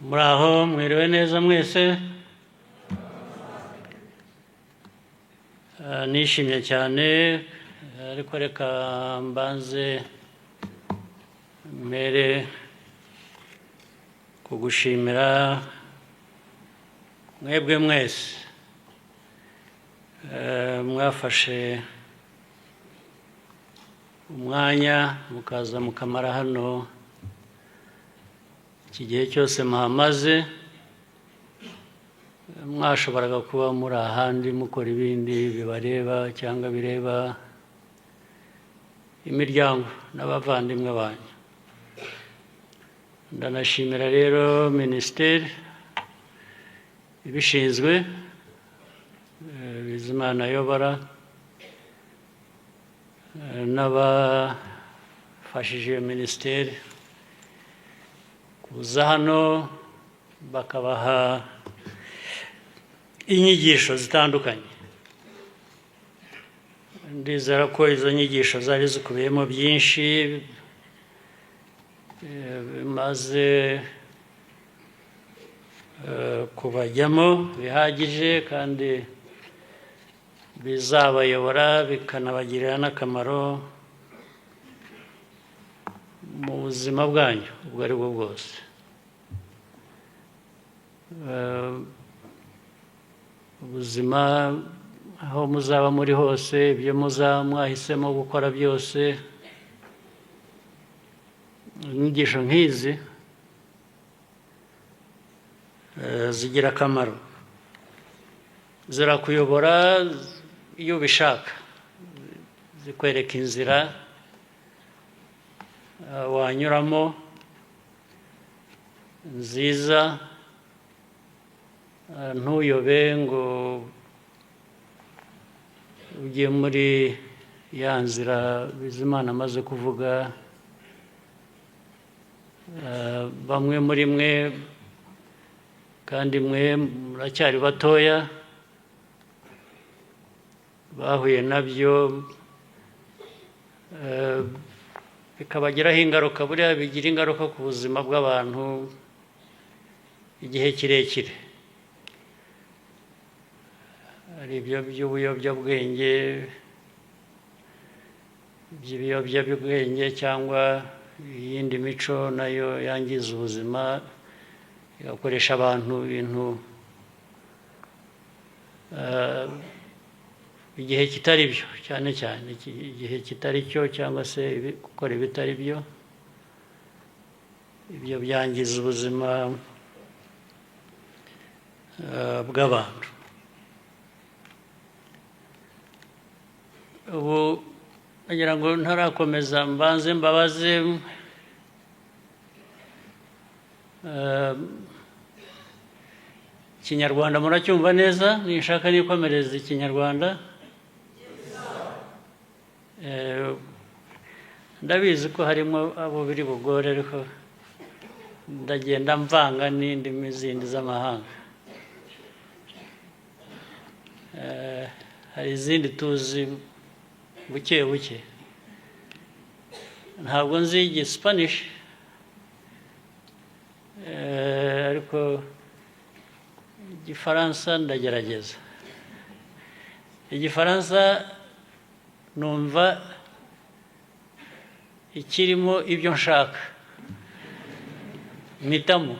Muraho mwiriwe neza mwese. Nishimye cyane ariko reka mbanze mbere kugushimira mwebwe mwese mwafashe umwanya mukaza mukamara hano iki gihe cyose muhamaze. Mwashoboraga kuba muri ahandi mukora ibindi bibareba cyangwa bireba imiryango n'abavandimwe banyu. Ndanashimira rero minisiteri ibishinzwe Bizimana ayobora n'abafashije iyo minisiteri kuza hano bakabaha inyigisho zitandukanye. Ndizera ko izo nyigisho zari zikubiyemo byinshi bimaze kubajyamo bihagije kandi bizabayobora bikanabagirira n'akamaro mu buzima bwanyu ubwo ari bwo bwose. Ubuzima aho muzaba muri hose, ibyo muzaba mwahisemo gukora byose, inyigisho nk'izi zigira akamaro, zirakuyobora iyo ubishaka, zikwereka inzira wanyuramo nziza, ntuyobe ngo ujye muri ya nzira Bizimana amaze kuvuga. Bamwe muri mwe kandi mwe muracyari batoya bahuye nabyo bikabagiraho ingaruka. Buriya bigira ingaruka ku buzima bw'abantu igihe kirekire. Hari ibyo by'ubuyobyabwenge, by'ibiyobyabwenge cyangwa iyindi mico nayo yangiza ubuzima, igakoresha abantu ibintu igihe kitari byo, cyane cyane igihe kitari cyo, cyangwa se gukora ibitari byo. Ibyo byangiza ubuzima bw'abantu. Ubu nagira ngo ntarakomeza mbanze mbabaze Ikinyarwanda muracyumva neza? Nishaka nikomereza Ikinyarwanda. Ndabizi ko harimo abo biri bugore ariko ndagenda mvanga n'indimi zindi z'amahanga. Hari izindi tuzi buke buke. Ntabwo nzi Igispanish ariko Igifaransa ndagerageza. Igifaransa numva ikirimo ibyo nshaka mpitamo.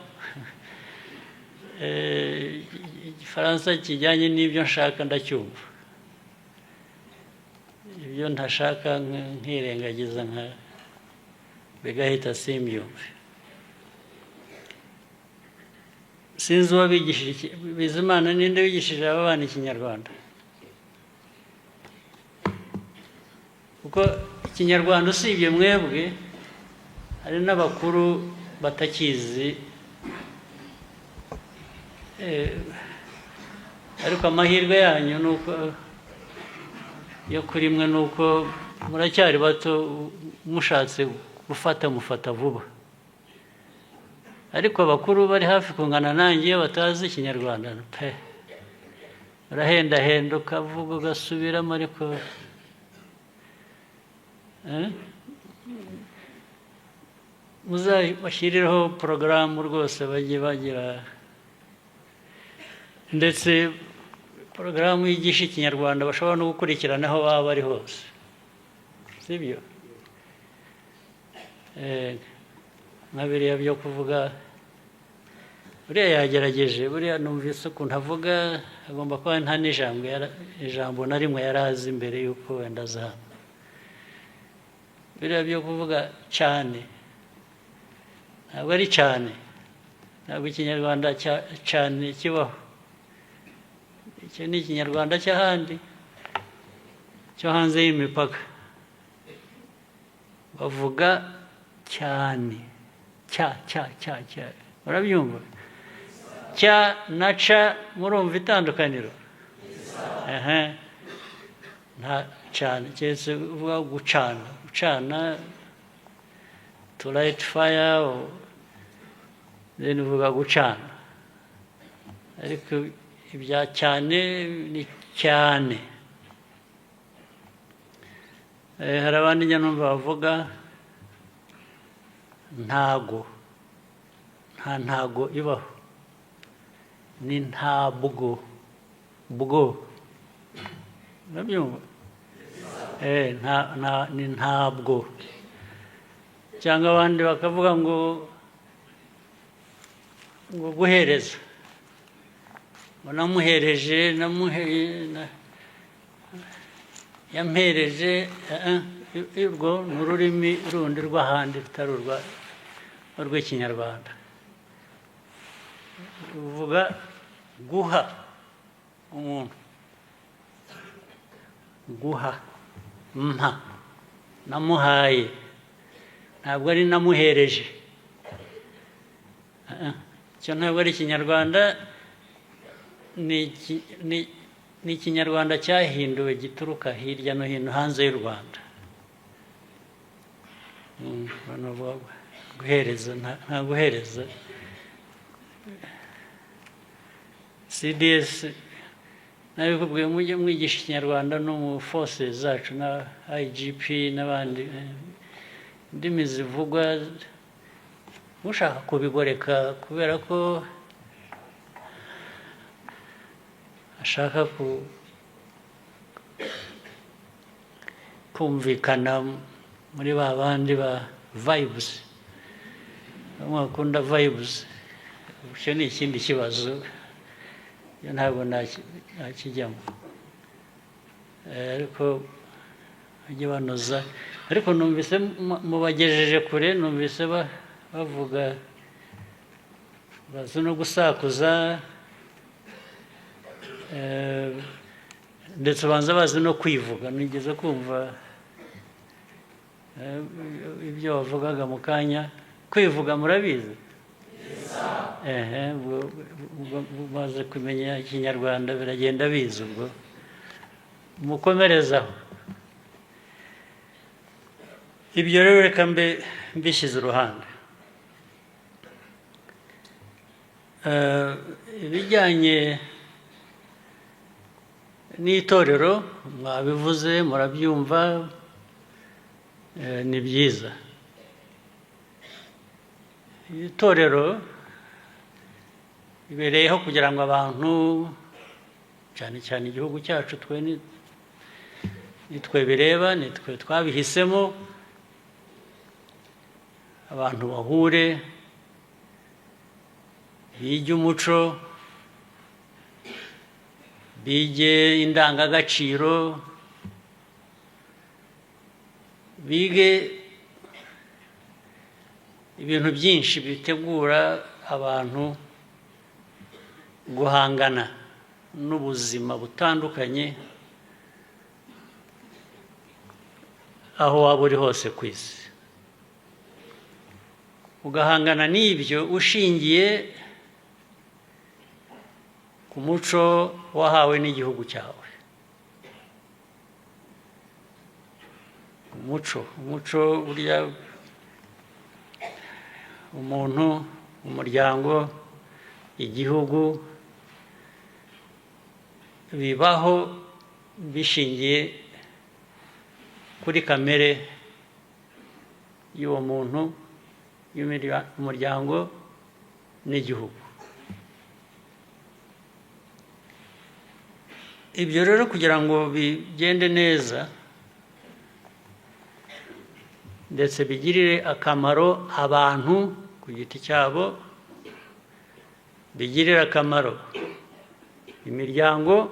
Igifaransa kijyanye n'ibyo nshaka ndacyumva, ibyo ntashaka nkirengagiza bigahita simbyumve. Sinzi uwabigishije Bizimana, ninde wigishije aba bana Ikinyarwanda? Kuko Ikinyarwanda usibye mwebwe hari n'abakuru batakizi, ariko amahirwe yanyu nuko yo kuri mwe nuko muracyari bato, mushatse gufata mufata vuba. Ariko abakuru bari hafi kungana nanjye batazi Ikinyarwanda pe, urahendahenda ukavuga ugasubiramo, ariko muzabashyirireho porogaramu rwose bajye bagira, ndetse porogaramu yigisha ikinyarwanda bashobora no gukurikirana aho baba bari hose, sibyo? Nka biriya byo kuvuga, buriya yagerageje, buriya numvise ukuntu avuga, agomba kuba nta n'ijambo na rimwe yari azi mbere y'uko wenda aza hano. Biriya byo kuvuga cyane, ntabwo ari cyane, ntabwo ikinyarwanda cyane kibaho. Icyo ni ikinyarwanda cy'ahandi, cyo hanze y'imipaka, bavuga cyane, urabyumva? Cya na ca murumva itandukaniro? Nta cyane, keretse uvuga gucana, to light fire, then uvuga gucana. Ariko ibya cyane ni cyane. Hari abandi njya numva bavuga ntago, nta ntago ibaho, ni ntabwo, urabyumva? Ni ntabwo. Cyangwa abandi bakavuga ngo guhereza, ngo namuhereje, yampereje. Urwo ni ururimi rundi rw'ahandi rutari urw'ikinyarwanda. Uvuga guha umuntu, guha, mpa, namuhaye, ntabwo ari namuhereje. Icyo ntabwo ari ikinyarwanda, ni ikinyarwanda cyahinduwe gituruka hirya no hino hanze y'u Rwanda. Guhereza, nta guhereza. CDS nabikubwiye, mujye mwigisha ikinyarwanda no mu forces zacu na IGP n'abandi, indimi zivugwa mushaka kubigoreka kubera ko ashaka kumvikana muri ba bandi ba vibes, bamwe bakunda vibes. Icyo ni ikindi kibazo, iyo ntabwo nakijyamo. Ariko bajye banoza. Ariko numvise mubagejeje kure, numvise bavuga, bazi no gusakuza, ndetse banza bazi no kwivuga. Nigeze kumva ibyo bavugaga mu kanya. Kwivuga murabizi? Maze kumenya ikinyarwanda biragenda biza, ubwo mukomerezaho. Ibyo rero reka mbishyize uruhande. Ibijyanye n'itorero mwabivuze, murabyumva, ni byiza. Itorero ibereyeho kugira ngo abantu, cyane cyane igihugu cyacu, nitwe bireba, nitwe twabihisemo, abantu bahure, bige umuco, bige indangagaciro, bige ibintu byinshi bitegura abantu guhangana n'ubuzima butandukanye aho waba uri hose ku isi. Ugahangana n'ibyo ushingiye ku muco wahawe n'igihugu cyawe. Umuco burya umuntu, umuryango, igihugu bibaho bishingiye kuri kamere y'uwo muntu umuryango n'igihugu. Ibyo rero kugira ngo bigende neza ndetse bigirire akamaro abantu ku giti cyabo, bigirire akamaro imiryango,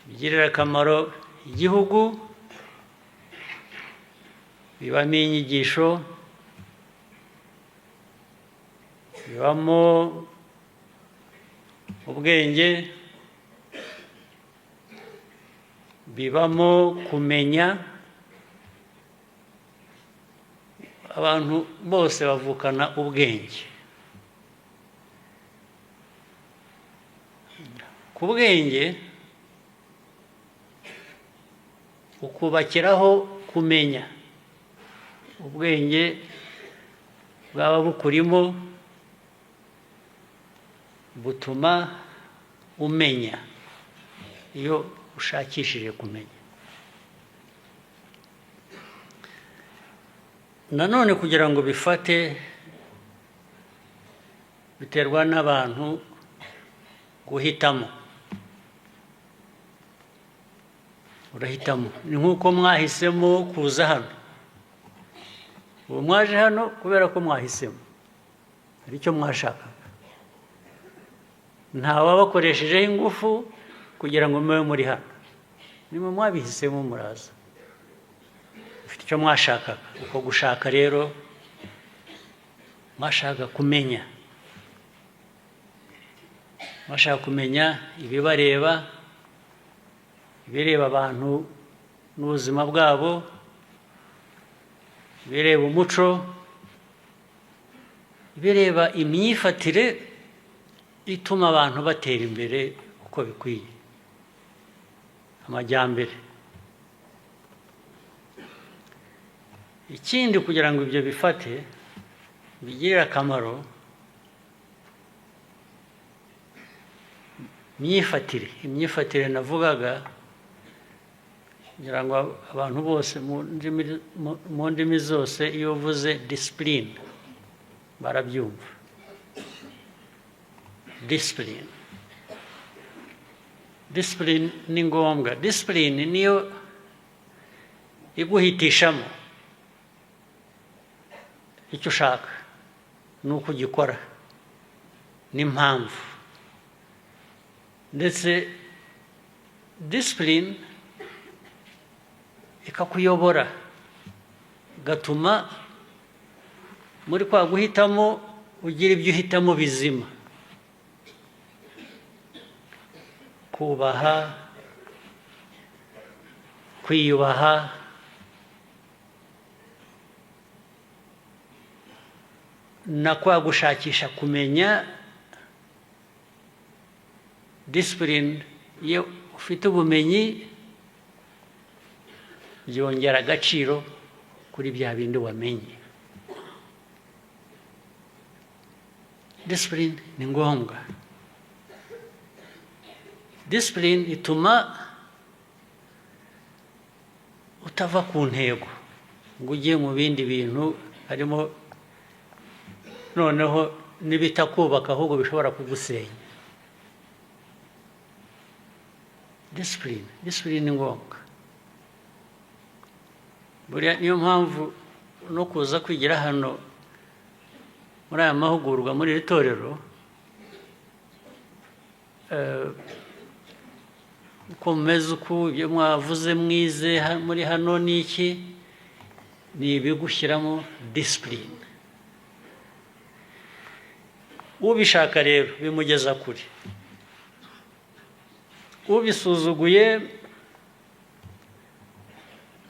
bigirire akamaro igihugu, bibamo inyigisho, bibamo ubwenge, bibamo kumenya. Abantu bose bavukana ubwenge. Ku bwenge ukubakiraho kumenya. Ubwenge bwaba bukurimo butuma umenya iyo ushakishije kumenya. Nanone kugira ngo bifate biterwa n'abantu guhitamo. Urahitamo. Ni nk'uko mwahisemo kuza hano. Ubu mwaje hano kubera ko mwahisemo. Hari icyo mwashakaga. Nta wabakoreshejeho ingufu kugira ngo mube muri hano. Nimwe mwabihisemo muraza. Ufite icyo mwashakaga. Uko gushaka rero mwashaka kumenya. Mwashaka kumenya ibibareba, ibireba abantu n'ubuzima bwabo, ibireba umuco, ibireba imyifatire ituma abantu batera imbere uko bikwiye. Amajyambere. Ikindi kugira ngo ibyo bifate bigirire akamaro imyifatire navugaga, kugira ngo abantu bose mu ndimi zose iyo uvuze discipline barabyumva. Discipline ni ngombwa. Discipline niyo iguhitishamo icyo ushaka n'uko ugikora n'impamvu. Ndetse discipline ikakuyobora, gatuma muri kwa guhitamo ugira ibyo uhitamo bizima. Kubaha, kwiyubaha, na kwa gushakisha kumenya. Discipline iyo ufite ubumenyi byongera agaciro kuri bya bindi wamenye. Discipline ni ngombwa. Discipline ituma utava ku ntego ngo ujye mu bindi bintu harimo noneho nibitakubaka ahubwo bishobora kugusenya. Discipline ni ngombwa. Buriya niyo mpamvu no kuza kwigira hano muri aya mahugurwa muri iri torero, uko mumeze uku, ibyo mwavuze mwize muri hano ni iki, ni ibigushyiramo discipline. Ubishaka rero bimugeza kure. Ubisuzuguye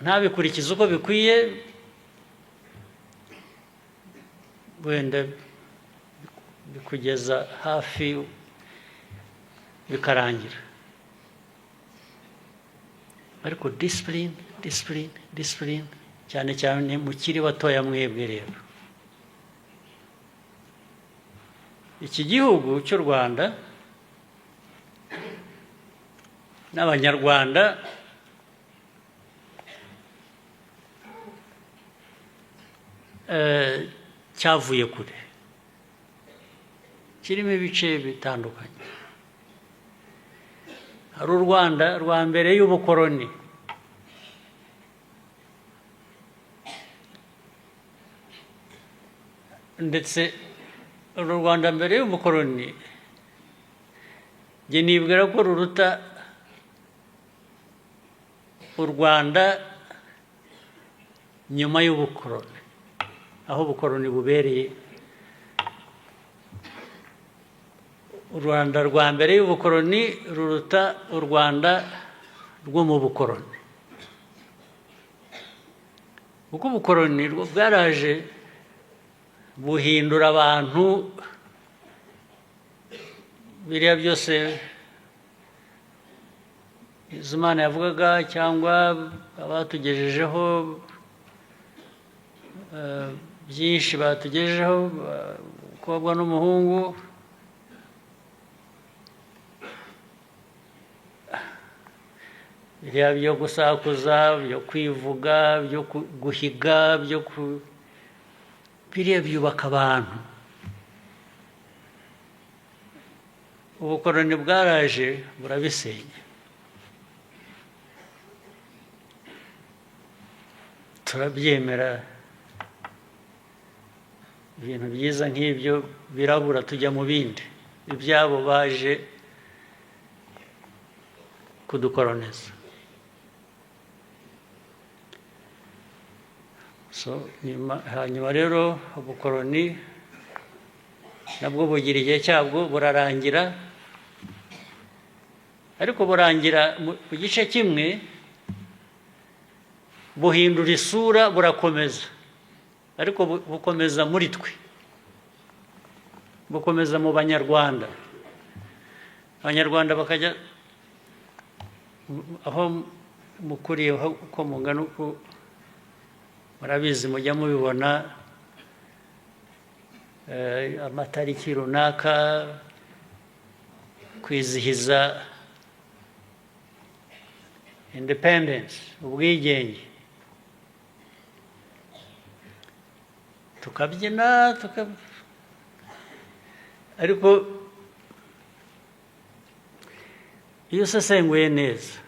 ntabikurikize uko bikwiye, wenda bikugeza hafi bikarangira. Ariko discipline cyane cyane mukiri batoya mwebwe rero. Iki gihugu cy'u Rwanda n'Abanyarwanda cyavuye kure, kirimo ibice bitandukanye. hari u Rwanda rwa mbere y'ubukoloni, ndetse uru Rwanda mbere y'ubukoloni njye nibwira ko ruruta u Rwanda nyuma y'ubukoloni, aho ubukoloni bubereye. u Rwanda rwa mbere y'ubukoloni ruruta u Rwanda rwo mu bukoloni, kuko ubukoloni bwaraje buhindura abantu, biriya byose Imana yavugaga cyangwa abatugejejeho byinshi batugejejeho, umukobwa n'umuhungu, biriya byo gusakuza, byo kwivuga, byo guhiga, biriya byubaka abantu. ubukoloni bwaraje burabisenya. turabyemera, ibintu byiza nk'ibyo birabura, tujya mu bindi. ibyabo baje kudukoloniza. hanyuma rero ubukoloni nabwo bugira igihe cyabwo, burarangira. ariko burangira mu gice kimwe, buhindura isura, burakomeza, ariko bukomeza muri twe, bukomeza mu banyarwanda. abanyarwanda bakajya aho mukuriye, uko mungana, uko murabizi, mujya mubibona amatariki runaka, kwizihiza independence, ubwigenge, tukabyina, ariko iyo usesenguye neza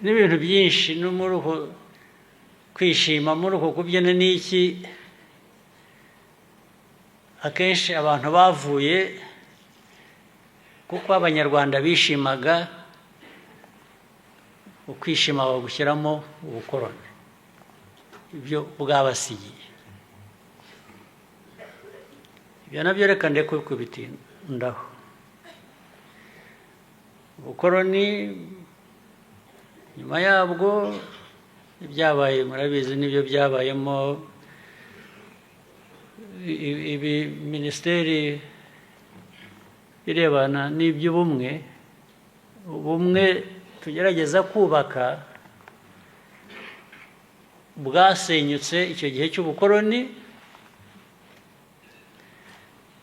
n'ibintu byinshi, no muri uko kwishima, muri uko kubyina n'iki, akenshi abantu bavuye kuko abanyarwanda bishimaga, ukwishima bagushyiramo ubukoloni, ibyo bwabasigiye. ibyo nabyo reka ndeke kubitindaho. ubukoloni nyuma yabwo ibyabaye murabizi, n'ibyo byabayemo. ibi minisiteri irebana n'iby'ubumwe, ubumwe tugerageza kubaka bwasenyutse icyo gihe cy'ubukoloni.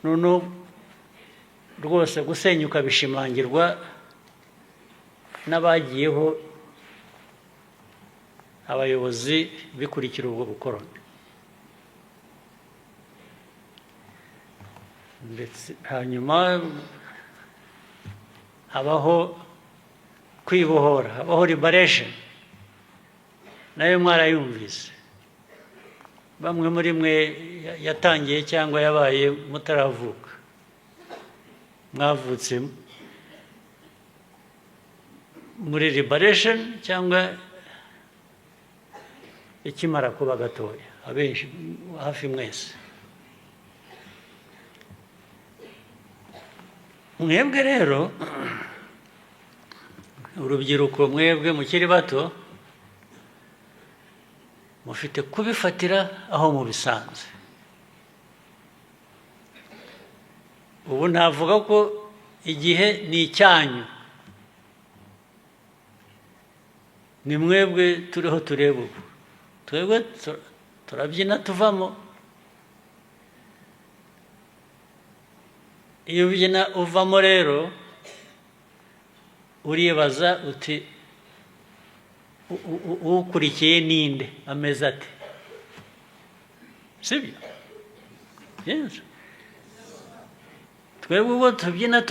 noneho rwose gusenyuka bishimangirwa n'abagiyeho abayobozi bikurikira ubwo bukoloni. ndetse hanyuma habaho kwibohora, habaho liberation, nayo mwarayumvise. bamwe muri mwe yatangiye cyangwa yabaye mutaravuka, mwavutse muri liberation cyangwa ikimara kuba gatoya, abenshi hafi mwese. mwebwe rero urubyiruko, mwebwe mukiri bato, mufite kubifatira aho mubisanze. ubu navuga ko igihe ni icyanyu, ni mwebwe turiho tureba ubu. twebwe turabyina tuvamo. iyo ubyina uvamo rero, uribaza uti ukurikiye ninde, ameze ate? sibyo? Yes. Twebwe ubu tubyina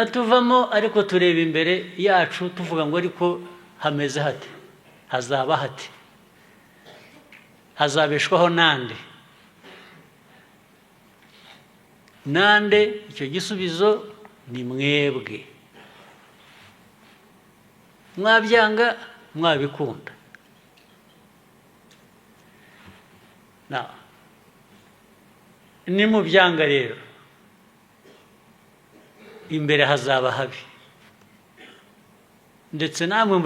tuvamo ariko tureba imbere yacu tuvuga ngo ariko hameze hate, hazaba hate, hazabeshwaho nande. Icyo gisubizo ni mwebwe, mwabyanga mwabikunda. Ni mu byanga rero imbere hazaba habi, ndetse namwe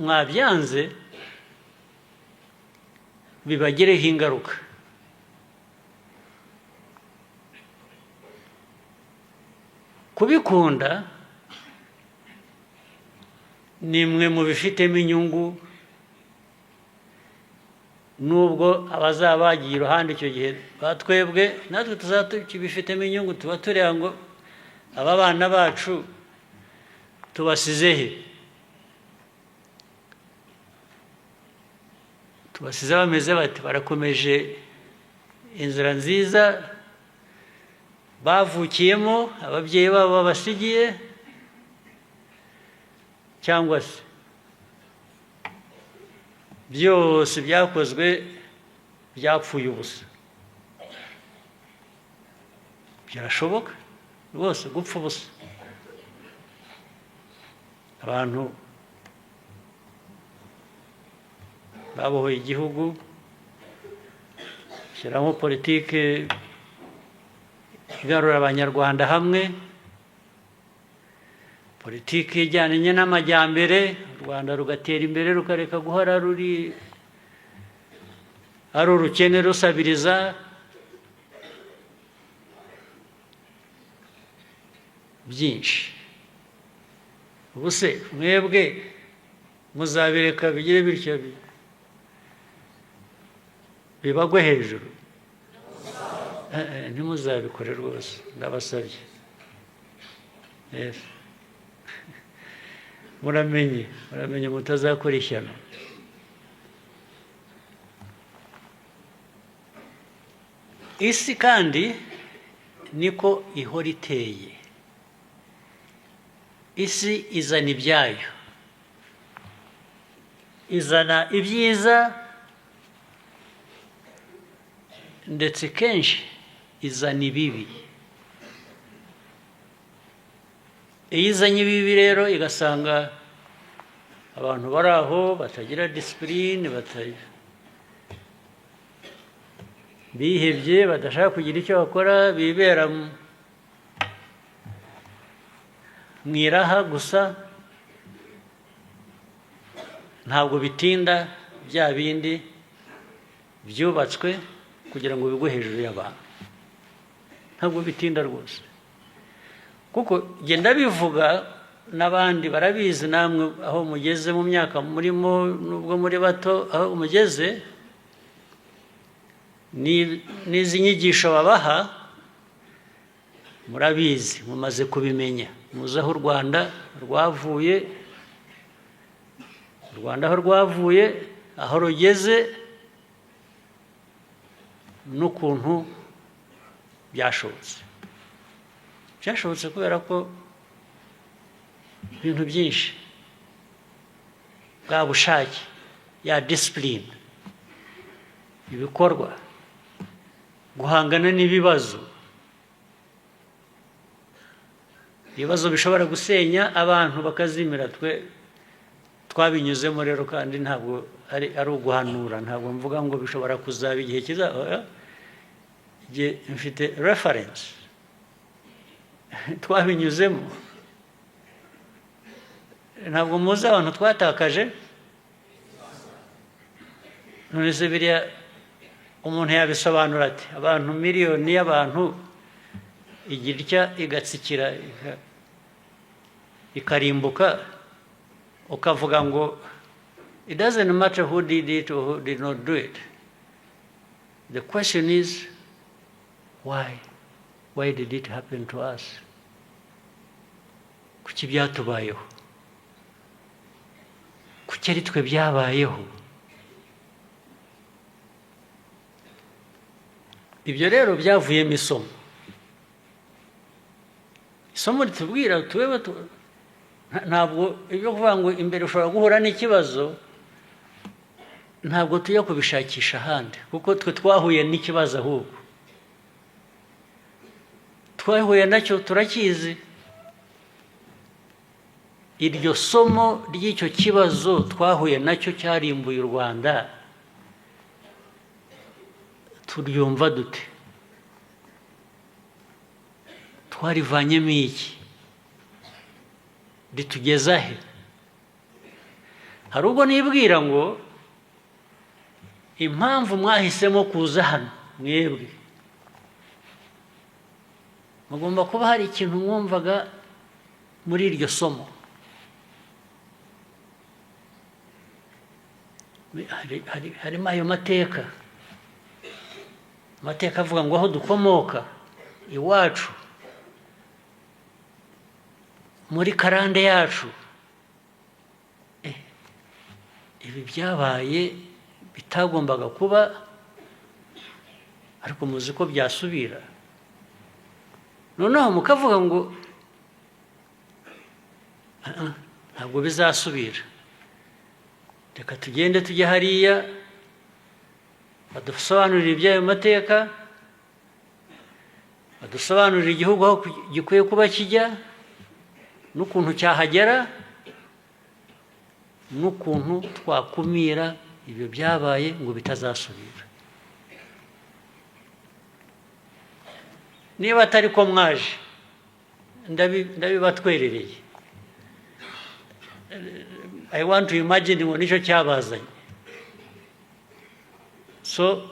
mwabyanze bibagireho ingaruka. Kubikunda ni mwe mu bifitemo inyungu, nubwo abazaba bagiye iruhande icyo gihe batwebwe, natwe tuzaba tukibifitemo inyungu. Tuba tureba ngo aba bana bacu tubasize he? Tubasize bameze bati? Barakomeje inzira nziza bavukiyemo, ababyeyi babo babasigiye, cyangwa se byose byakozwe byapfuye ubusa? Birashoboka rwose gupfa ubusa. Abantu babohoye igihugu, shyiramo politike igarura abanyarwanda hamwe, politiki ijyanye n'amajyambere, u Rwanda rugatera imbere rukareka guhora ari urukene rusabiriza. Byinshi. Ubu se mwebwe muzabireka bigire bityo bibagwe hejuru? Ntimuzabikore rwose, ndabasabye. Muramenye mutazakora ishyano. Isi kandi niko ihora iteye. Isi izana ibyayo, izana ibyiza, ndetse kenshi izana ibibi. Iyo izanye ibibi rero igasanga abantu bari aho batagira disipurine, bihebye, badashaka kugira icyo bakora, bibera mu iraha gusa, ntabwo bitinda bya bindi byubatswe kugira ngo bigwe hejuru y'abantu. Ntabwo bitinda rwose, kuko genda bivuga n'abandi barabizi, namwe aho mugeze mu myaka murimo, nubwo muri bato, aho mugeze n'izi nyigisho babaha murabizi, mumaze kubimenya, muzi aho u Rwanda aho rwavuye, aho rugeze, n'ukuntu byashobotse kubera ko ibintu byinshi, bwa bushake, ya disipurine, ibikorwa, guhangana n'ibibazo bishobora gusenya abantu bakazimira. Twabinyuzemo rero, kandi ntabwo ari uguhanura. Ntabwo mvuga ngo bishobora kuzaba igihe kizaza. Mfite reference, twabinyuzemo. Ntabwo muzi abantu twatakaje. None se biriya umuntu yabisobanura ati? Abantu miliyoni y'abantu igira itya igatsikira ikarimbuka, ukavuga ngo it doesn't matter who did it or who did not do it. The question is why did it happen to us? Kuki byatubayeho? Kuki ari twe byabayeho? ibyo rero byavuyemo isomo ritubwira tubeho ntabwo ibyo kuvuga ngo imbere ushobora guhura n'ikibazo ntabwo tujya kubishakisha ahandi kuko twe twahuye n'ikibazo ahubwo twahuye nacyo turakizi iryo somo ry'icyo kibazo twahuye nacyo cyarimbuye u Rwanda turyumva dute twarivanyemo iki ritugeza he hari ubwo nibwira ngo impamvu mwahisemo kuza hano mwebwe mugomba kuba hari ikintu mwumvaga muri iryo somo harimo ayo mateka avuga ngo aho dukomoka iwacu muri karande yacu ibi byabaye bitagombaga kuba ariko muzi ko byasubira noneho mukavuga ngo ntabwo bizasubira reka tugende tujye hariya badusobanurira iby'ayo mateka badusobanurira igihugu aho gikwiye kuba kijya n'ukuntu cyahagera n'ukuntu twakumira ibyo byabaye ngo bitazasubira niba atari ko mwaje ndabibatwerereye I want to imagine ngo nicyo cyabazanye so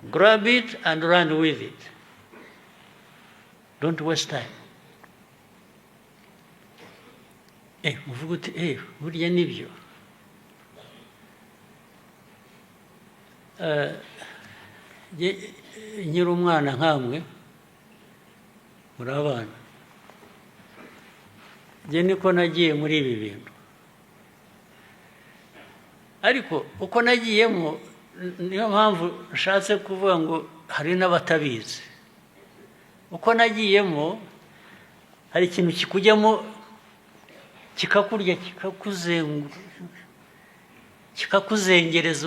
grab it and run with it don't waste time muvuga uti burya nibyo nkiri umwana nkamwe muri abana njye niko nagiye muri ibi bintu ariko uko nagiyemo niyo mpamvu nshatse kuvuga ngo hari n'abatabizi uko nagiyemo hari ikintu kikujyamo kikakurya kikakuzengereza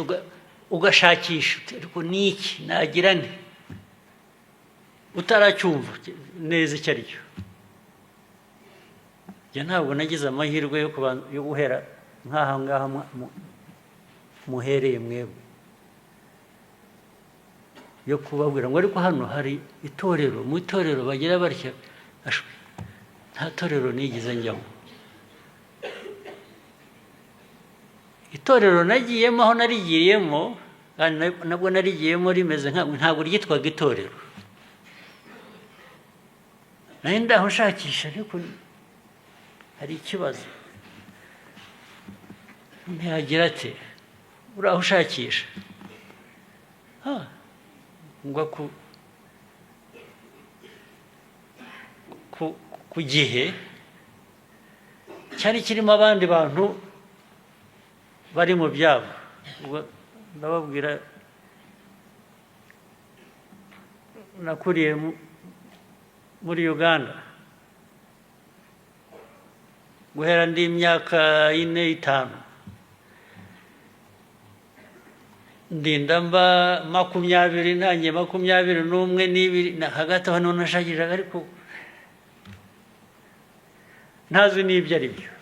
ugashakisha ariko niki nagira nti utaracyumva neza icyo ari cyo njye ntabwo nagize amahirwe yo guhera nk'aha ngaha muhereye mwebwe yo kubabwira ngo ariko hano hari itorero mu itorero bagira batya nta torero nigeze njyamo itorero nagiyemo aho narigiyemo nabwo narigiyemo rimeze ntabwo ryitwaga itorero nayo ndaho nshakisha ariko hari ikibazo ntiyagira ati uraho ushakisha ngwa ku gihe cyari kirimo abandi bantu bari mu byabo ndababwira nakuriye muri Uganda guhera ndi imyaka 4-5 ndinda mba 20 nanjye 21 n'ibiri hagati aho none nashakiraga ariko ntazi n'ibyo ari byo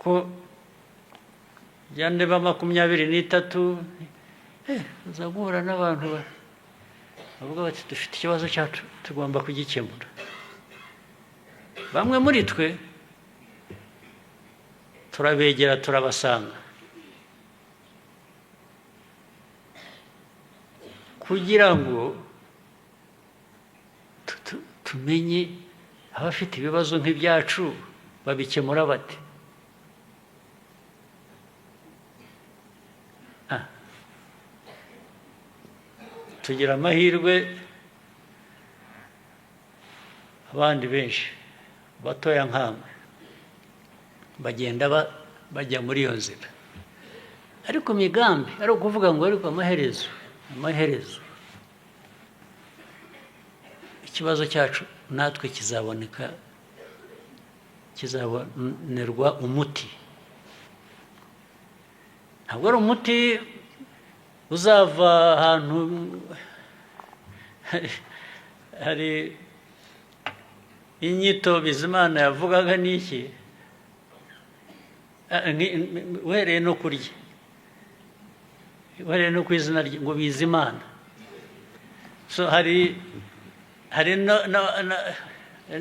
ko yandeba 23 uza guhura n'abantu bavuga bati dufite ikibazo cyacu tugomba kugikemura bamwe muri twe turabegera turabasanga kugira ngo tumenye abafite ibibazo nk'ibyacu babikemura bate tugira amahirwe abandi benshi batoya nkamwe bagenda bajya muri iyo nzira, ariko imigambi ari ukuvuga ngo ariko amaherezo ikibazo cyacu natwe kizabonerwa umuti. Ntabwo ari umuti uzava ahantu hari inyito Bizimana yavugaga n'iki, uhereye no kurya, uhereye no ku izina rye ngo Bizimana. So hari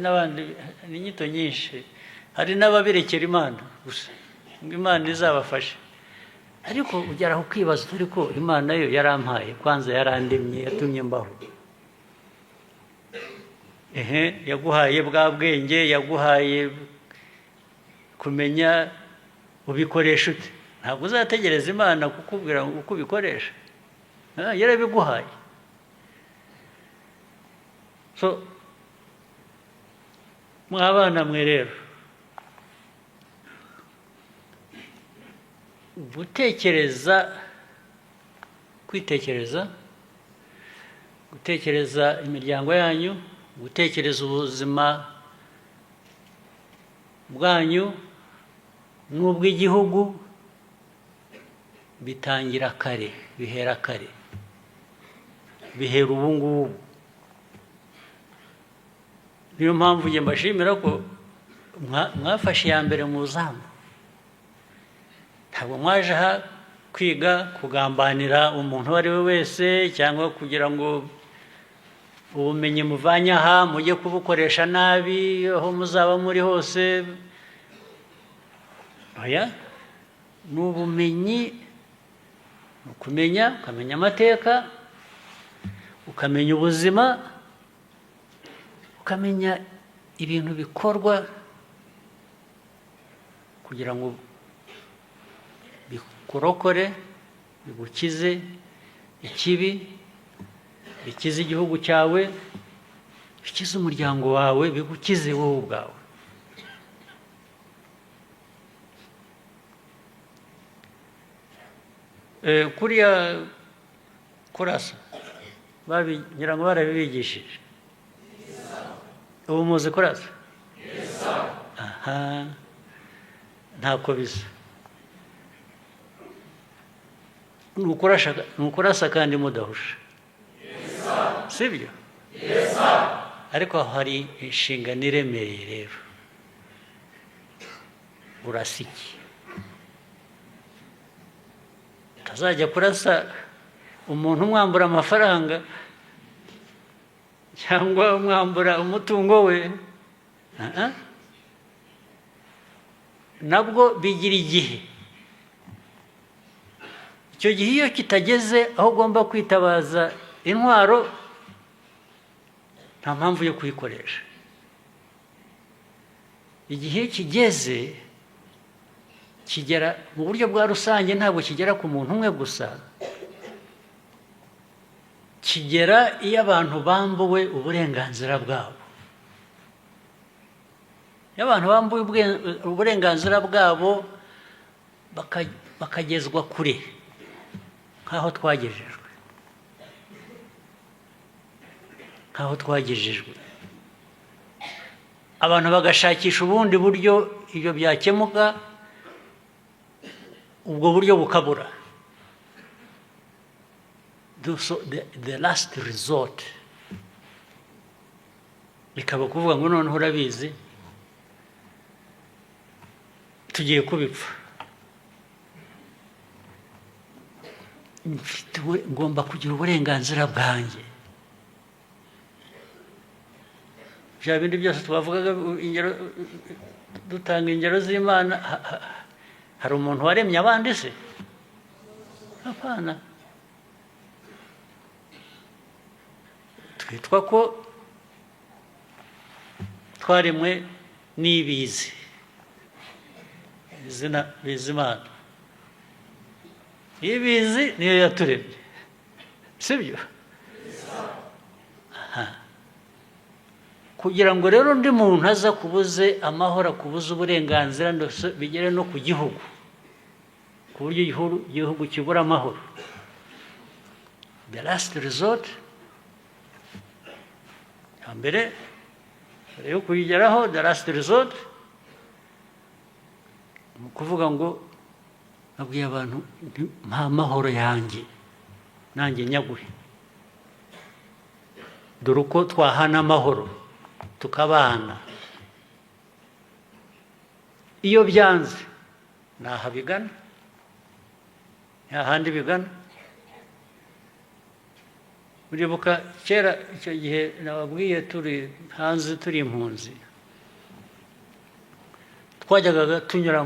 n'abandi, inyito nyinshi, hari n'ababirekera Imana gusa ngo Imana izabafashe, ariko ugera aho ukibaza ariko Imana yo yarampaye, kwanza yarandemye, yatumye mbaho, yaguhaye bwa bwenge, yaguhaye kumenya ubikoresha ute. Ntabwo uzategereza Imana kukubwira uko ubikoresha, yarabiguhaye. So mwabana mwe rero, gutekereza imiryango yanyu, gutekereza ubuzima bwanyu n'ubw'igihugu bitangira kare, bihera kare, bihera ubu ngubu. Niyo mpamvu njye mbashimira ko mwafashe iya mbere mu zamu. Ntabwo mwaje aha kwiga kugambanira umuntu uwo ari we wese, cyangwa kugira ngo ubumenyi muvanye aha mujye kubukoresha nabi aho muzaba muri hose. Oya, ni ubumenyi, ni ukumenya, ukamenya amateka, ukamenya ubuzima, ukamenya ibintu bikorwa kugira ngo bikurokore, bigukize ikibi, bikize igihugu cyawe, bikize umuryango wawe, bigukize wowe ubwawe. Kuriya kurasa ngira ngo barabibigishije. Ubu muzi kurasa? Aha, ntako bisa. Ni ukurasa kandi mudahusha, sibyo? Ariko hari inshingano iremereye rero. Urasa iki? Utazajya kurasa umuntu umwambura amafaranga cyangwa umwambura umutungo we. Nabwo bigira igihe. Icyo gihe iyo kitageze aho ugomba kwitabaza intwaro, nta mpamvu yo kuyikoresha. Igihe kigeze kigera mu buryo bwa rusange, ntabwo kigera ku muntu umwe gusa, kigera iyo abantu bambuwe uburenganzira bwabo. Iyo abantu bambuwe uburenganzira bwabo bakagezwa kure nk'aho twagejejwe, abantu bagashakisha ubundi buryo ibyo byakemuka, ubwo buryo bukabura. The last resort bikaba kuvuga ngo noneho urabizi tugiye kubipfa, ngomba kugira uburenganzira bwanjye. Bya bindi byose twavugaga, dutanga ingero z'Imana. Hari umuntu waremye abandi se? Hapana. Twitwa ko twaremwe n'ibizi, izina Bizimana. Ibizi niyo yaturemye, sibyo? kugira ngo rero undi muntu aza kubuze amahoro, kubuze uburenganzira bigere no ku gihugu, ku buryo igihugu kibura amahoro. The last resort, mbere yo kuyigeraho, the last resort, mu kuvuga ngo nabwiye abantu nta mahoro yanjye nanjye nyaguhe, dore uko twahana amahoro tukabana. Iyo byanze ntaha bigana, nta handi bigana. Muribuka kera icyo gihe nababwiye turi hanze, turi impunzi, twajyaga tunyura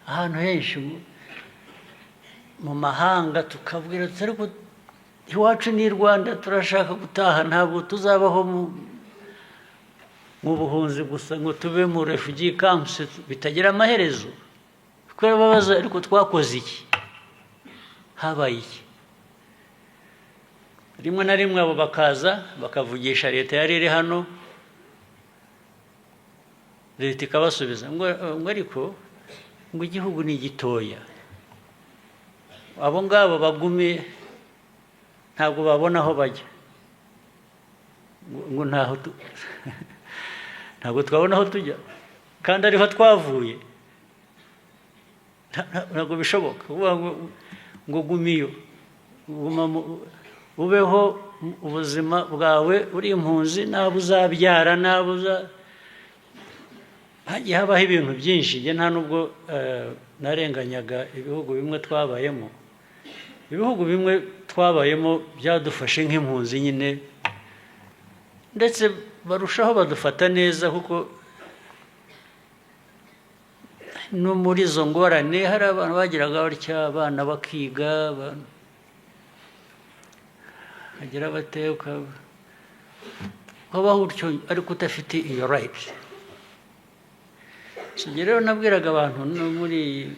ahantu henshi mu mahanga, tukabwira ariko iwacu ni Rwanda, turashaka gutaha, ntabwo tuzabaho mu buhunzi gusa ngo tube mu refugee camps bitagira amaherezo. Twarababaza, ariko twakoze iki? Habaye iki? Rimwe na rimwe abo bakaza bakavugisha leta yari iri hano, leta ikabasubiza ngo ariko ngo igihugu ni gitoya, abo ngabo bagumiye ntabwo babona aho bajya, ngo ntabwo twabona aho tujya kandi ariho twavuye. Ntabwo bishoboka ngo gumiyo, ubeho ubuzima bwawe uri impunzi, nabo uzabyara, nabo hagiye habaho ibintu byinshi. Nta nubwo narenganyaga ibihugu bimwe twabayemo. Ibihugu bimwe twabayemo byadufashe nk'impunzi nyine, ndetse barushaho badufata neza, kuko no muri izo ngorane hari abantu bagiraga batya, abana bakiga, bagira bateka, ukabaho utyo ariko udafite iyo right. Rero nabwiraga abantu no muri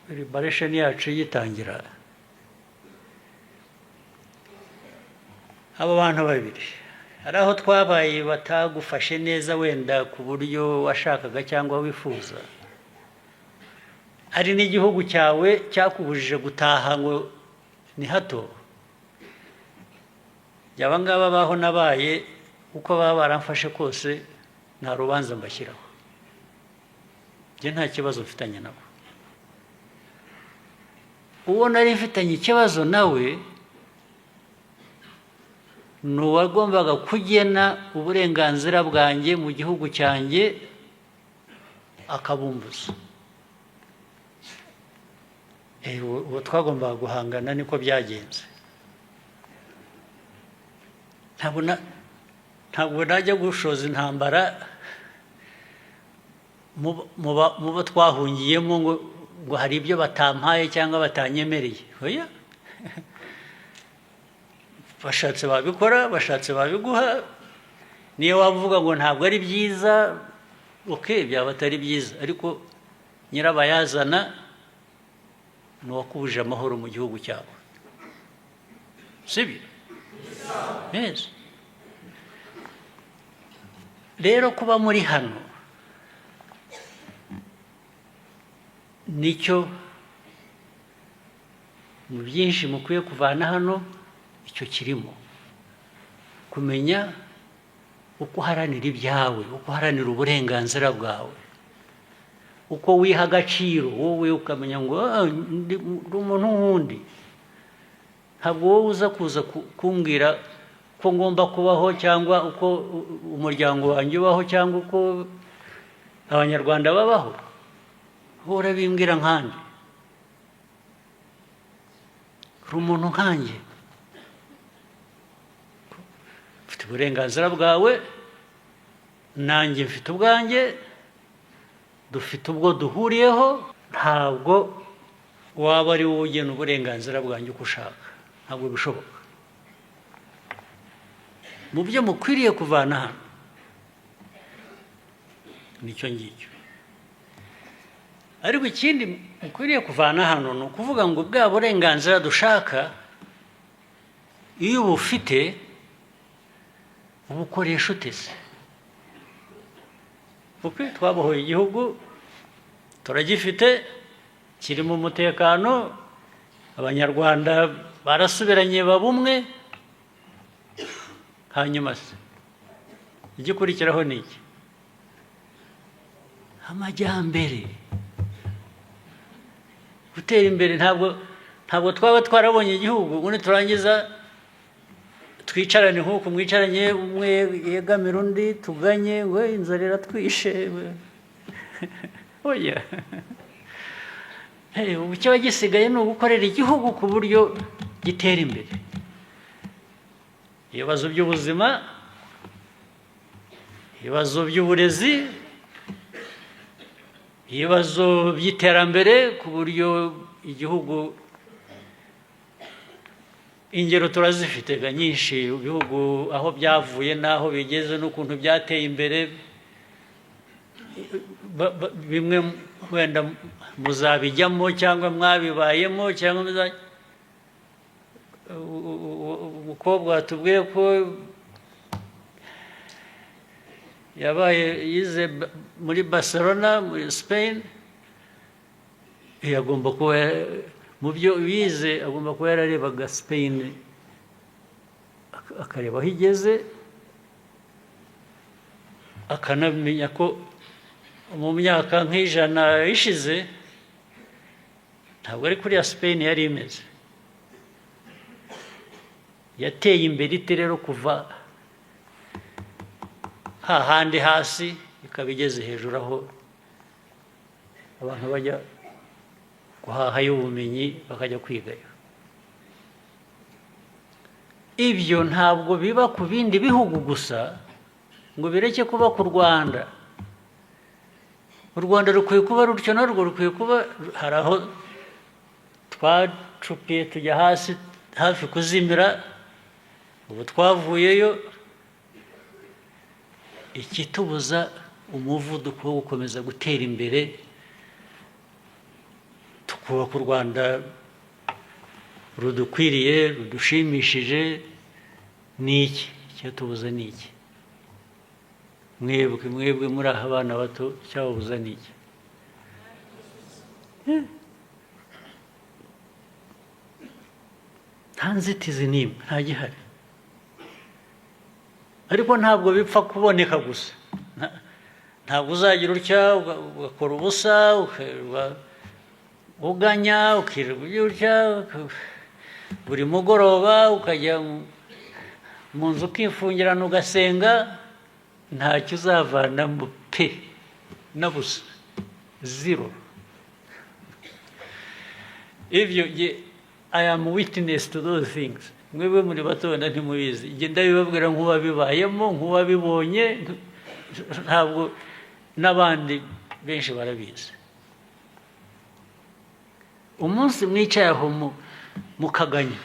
liberation yacu yitangira, abo bantu babiri hari aho twabaye batagufashe neza wenda ku buryo washakaga cyangwa wifuza, hari n'igihugu cyawe cyakubujije gutaha ngo ni hato. Aba ngaba baho nabaye, uko baba baramfashe kose nta rubanza mbashyiraho, njye nta kibazo mfitanye nabo. Uwo nari mfitanye ikibazo nawe ni uwagombaga kugena uburenganzira bwanjye mu gihugu cyanjye akabumbuza. Uwo twagombaga guhangana, niko byagenze. Ntabwo najya gushoza intambara mu bo twahungiyemo ngo hari ibyo batampaye cyangwa batanyemereye. Oya, bashatse babikora, bashatse babiguha. Niyo wavuga ngo ntabwo ari byiza, byaba atari byiza, ariko nyirabayazana ni uwakubuje amahoro mu gihugu cyawe, sibyo? Yes. Rero kuba muri hano nicyo mu byinshi mukwiye kuvana hano, icyo kirimo kumenya uko uharanira ibyawe, uko uharanira uburenganzira bwawe, uko wiha agaciro wowe, ukamenya ngo ndi umuntu nk'undi. Ntabwo wowe uza kuza kumbwira ko ngomba kubaho, cyangwa uko umuryango wanjye ubaho, cyangwa uko abanyarwanda babaho. Wowe urabimbwira nkanjye, uri umuntu nkanjye, ufite uburenganzira bwawe, nanjye mfite ubwanjye, dufite ubwo duhuriyeho. Ntabwo waba ari wowe ugena uburenganzira bwanjye uko ushaka, ntabwo bishoboka. Mu byo mukwiriye kuvana hano nicyo ngicyo. Ariko ikindi mukwiriye kuvana hano ni ukuvuga ngo bwa burenganzira dushaka, iyo ubufite ubukoresha utese. kuko twabohoye igihugu turagifite kirimo umutekano, abanyarwanda barasubiranye baba umwe, hanyuma se igikurikiraho ni iki? Amajyambere, gutera imbere. Ntabwo twaba twarabonye igihugu ubundi turangiza twicarane nk'uko mwicaranye, umwe yegamira undi, tuganye ngo inzara iratwishe. Oya, ubu kiba gisigaye ni ugukorera igihugu ku buryo gitera imbere. Ibibazo by'ubuzima, ibibazo by'uburezi, ibibazo by'iterambere, ku buryo igihugu, ingero turazifite nyinshi, ibihugu aho byavuye n'aho bigeze n'ukuntu byateye imbere. Bimwe wenda muzabijyamo cyangwa mwabibayemo, cyangwa umukobwa watubwiye ko yize muri Barcelona muri Spain, agomba kuba mu byo yize agomba kuba yararebaga Spain akareba aho igeze, akanamenya ko mu myaka nk'ijana ishize ntabwo ari kuriya Spain yari imeze. Yateye imbere ite rero kuva hahandi hasi ikaba igeze hejuru, aho abantu bajya guhahayo ubumenyi bakajya kwigayo. Ibyo ntabwo biba ku bindi bihugu gusa ngo bireke kuba ku Rwanda. U Rwanda rukwiye kuba rutyo, narwo rukwiye kuba, hari aho twacupiye tujya hasi hafi kuzimira, ubu twavuyeyo. Ikitubuza umuvuduko wo gukomeza gutera imbere, tukubaka u Rwanda rudukwiriye, rudushimishije, ni iki? Icyatubuza ni iki? Mwebwe muri aha abana bato, icyababuza ni iki? Nta nzitizi n'imwe, nta gihari. Ariko ntabwo bipfa kuboneka gusa. Ntabwo uzagira utya ugakora ubusa, uganya, ukirirwa utya, buri mugoroba ukajya mu nzu ukifungirana ugasenga, ntacyo uzavanamo pe na busa, zero. I am witness to those things. Mwebwe muri bato wenda ntimubizi, ngenda bibabwira nk'uwabibayemo, nk'uwabibonye, ntabwo n'abandi benshi barabizi. Umunsi mwicaye aho mukaganya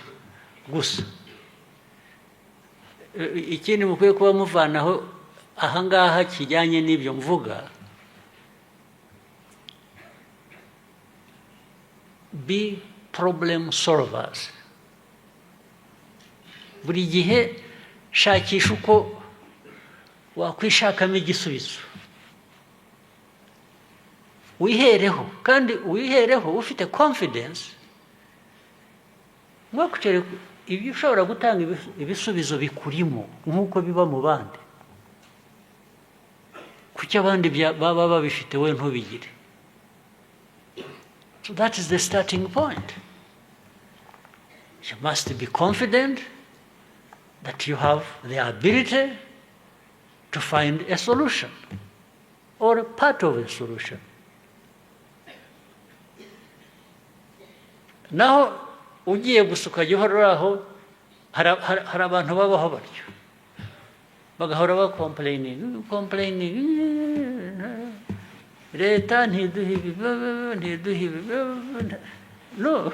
gusa, ikindi mukwiye kuba muvanaho ahangaha kijyanye n'ibyo mvuga, be problem solvers. Buri gihe shakisha uko wakwishakamo igisubizo, wihereho, kandi wihereho ufite confidence, mwakucere ibyo ushobora gutanga ibisubizo bikurimo nk'uko biba mu bandi. Kuki abandi baba babifite we ntubigire? So that is the starting point. You must be confident that you have the ability to find a solution or a part of a solution. Naho ugiye gusa ukajya uhora aho, hari abantu babaho batyo, bagahora bakomplaining, leta ntiduha ibi. No.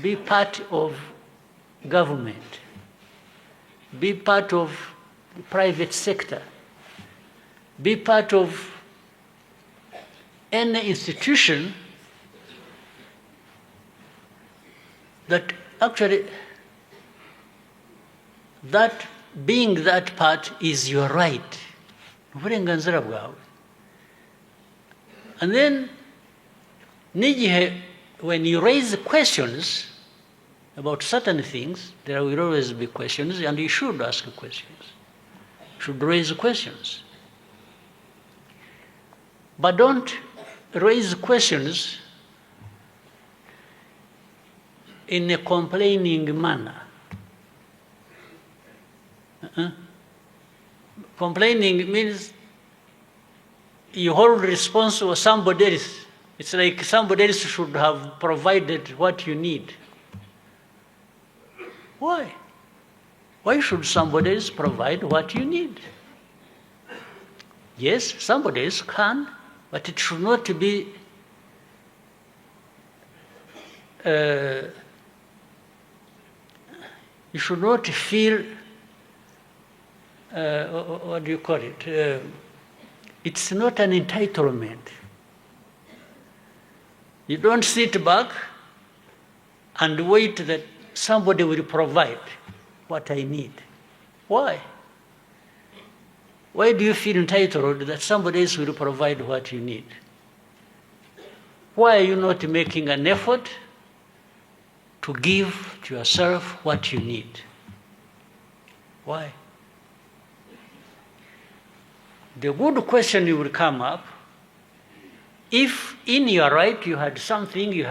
Be part of government, be part of the private sector, be part of any institution that actually that being that part is your right. Uburenganzira bwawe. And then, n'igihe, when you raise questions about certain things, there will always be questions, and you should ask questions. You should raise questions. But don't raise questions in a complaining manner. Complaining means you hold responsible somebody else. It's like somebody else should have provided what you need. Why? Why should somebody else provide what you need? Yes, somebody else can, but it should not be you should not feel what do you call it? It's not an entitlement. You don't sit back and wait that somebody will provide what I need. Why? Why do you feel entitled that somebody else will provide what you need? Why are you not making an effort to give to yourself what you need? Why? The good question will come up if in your right you had something, you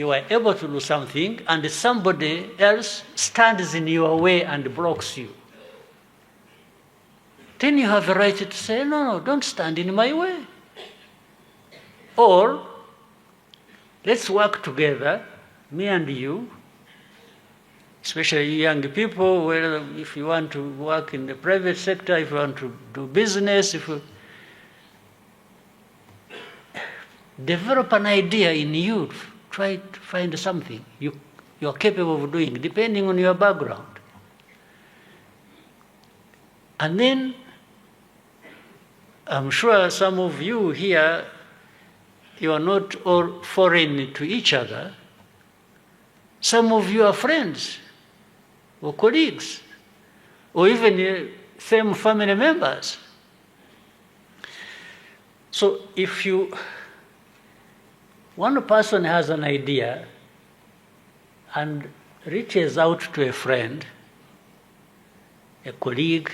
were able to do something, and somebody else stands in your way and blocks you. Then you have a right to say, no, don't stand in my way. Or, let's work together, me and you, especially young people, where if you want to work in the private sector, if you want to do business, if you develop an idea in you, try to find something you're capable of doing, depending on your background. And then, I'm sure some of you here, you are not all foreign to each other. Some of you are friends, or colleagues, or even same family members. So if one person has an idea and reaches out to a friend, a colleague,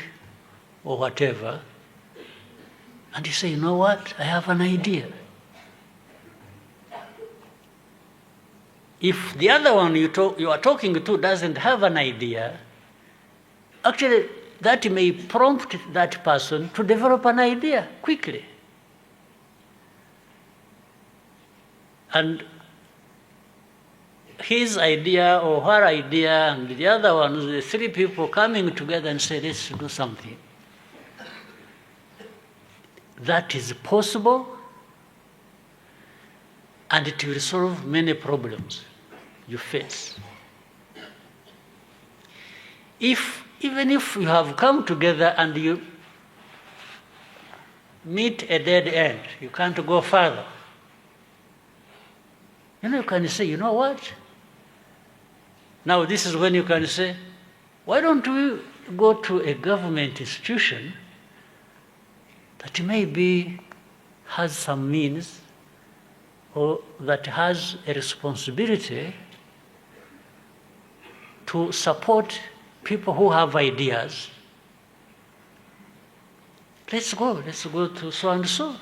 or whatever, and you say, you know what, I have an idea. If the other one you are talking to doesn't have an idea, actually that may prompt that person to develop an idea quickly. And his idea or her idea and the other one, the three people coming together and say, let's do something. That is possible, and it will solve many problems you face. Even if you have come together and you meet a dead end, you can't go further. You can say, you know what? Now this is when you can say, why don't we go to a government institution that maybe has some means or that has a responsibility to support people who have ideas. Let's go to so and so.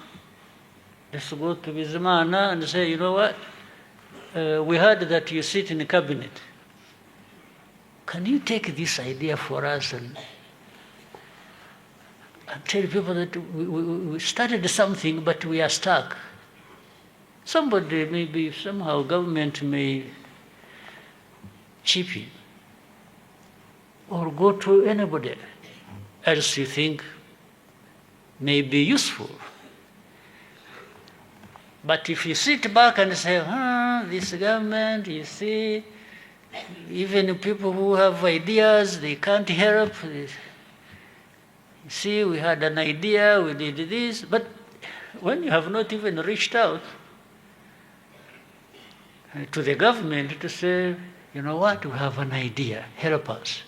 Let's go to Bizimana and say, you know what? We heard that you sit in the cabinet. Can you take this idea for us and tell people that we started something, but we are stuck? Somebody, maybe somehow government may chip in, or go to anybody else you think may be useful. But if you sit back and say, this government, you see, even people who have ideas, they can't help. You see, we had an idea, we did this, but when you have not even reached out to the government to say, you know what, we have an idea, help us.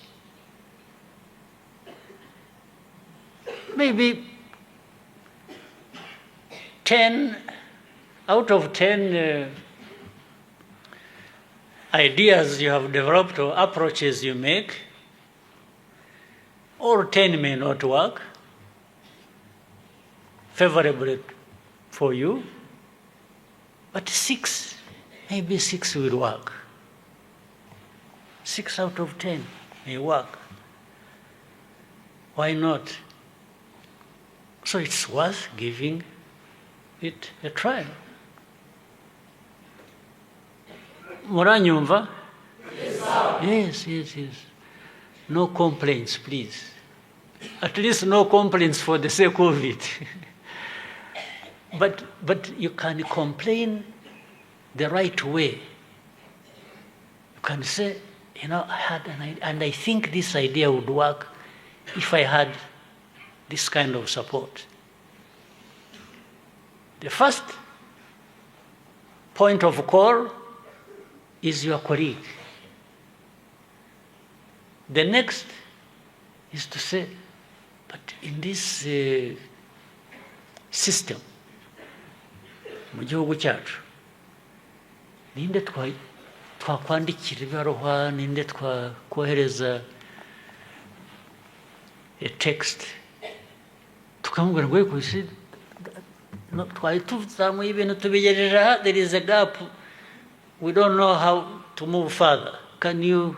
maybe 10 out of 10 ideas you have developed or approaches you make, or 10 may not work favorably for you, but 6, maybe 6 will work. 6 out of 10 may work. Why not? So it's worth giving it a try. Muranyumva? Yes, yes, yes. No complaints, please. At least no complaints for the sake of it. But you can complain the right way. You can say, you know, I had an idea, and I think this idea would work if I had this kind of support. The first point of call is your colleague. The next is to say, but in this system, mu gihugu cyacu, ninde twakwandikira ibaruwa, ninde twakohereza a text, tukamubwira ngo kwisi twari tuzamuye ibintu tubigejeje aha, there is a gap, we don't know how to move further. Can you?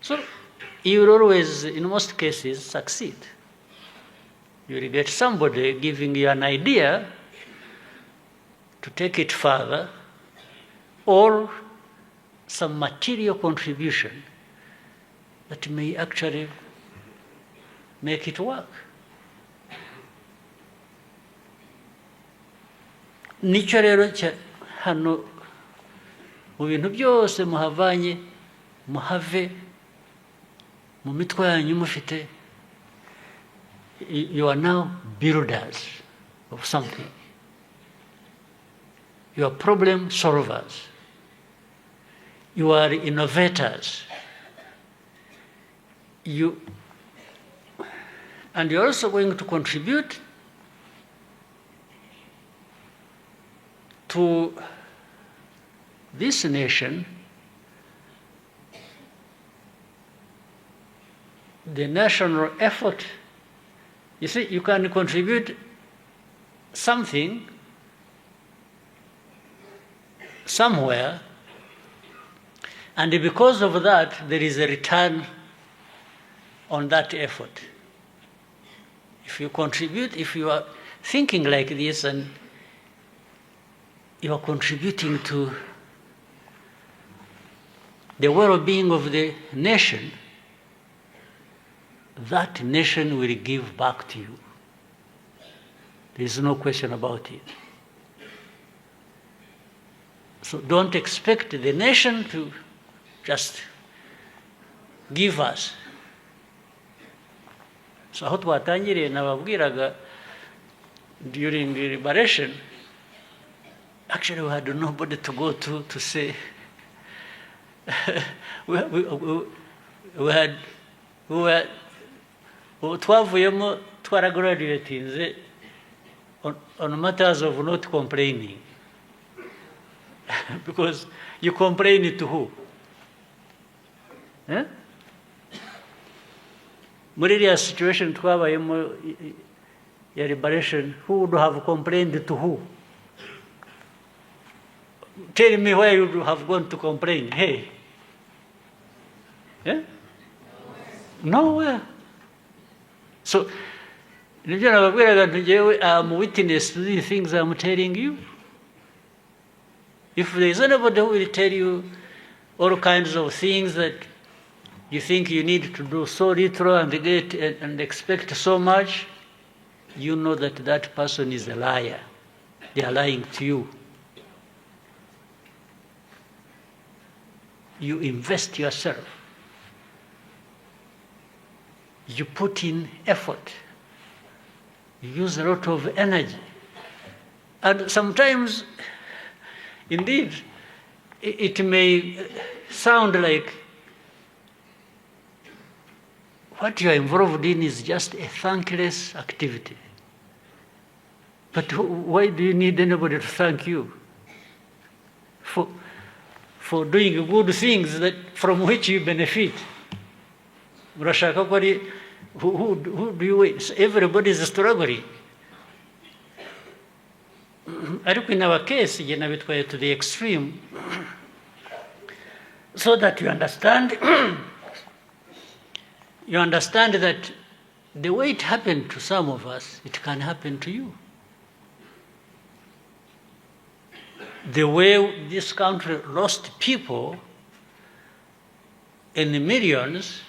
So you will always, in most cases, succeed. You will get somebody giving you an idea to take it further, or some material contribution that may actually make it work. Nicyo rero hano mu bintu byose muhavanye, muhave mu mitwe yanyu mufite, you are now builders of something. You are problem solvers. You are innovators. And you're also going to contribute to this nation, the national effort. You see, you can contribute something somewhere, and because of that, there is a return on that effort. If you contribute, if you are thinking like this and you are contributing to the well-being of the nation, that nation will give back to you. There is no question about it. So don't expect the nation to just give us. So aho twatangiriye nababwiraga during the liberation, actually we had nobody to go to say, we were twavuyemo twaragraduatinze on matters of not complaining. Because you complain to who? Muri iriya situation twabayemo ya liberation, who would have complained to who? Tell me where you would have gone to complain. Hey? Yeah? Nowhere. So, I'm witness to the things I'm telling you. If there is anybody who will tell you all kinds of things that you think you need to do so little and expect so much, you know that that person is a liar. They are lying to you. You invest yourself. You put in effort. You use a lot of energy. And sometimes, indeed, it may sound like what you are involved in is just a thankless activity. But why do you need anybody to thank you for doing good things that from which you benefit? Who do you wait? Everybody is struggling. Ariko in our case, nabitwaye to the extreme, so that you understand, you understand that the way it happened to some of us, it can happen to you. The way this country lost people in the millions,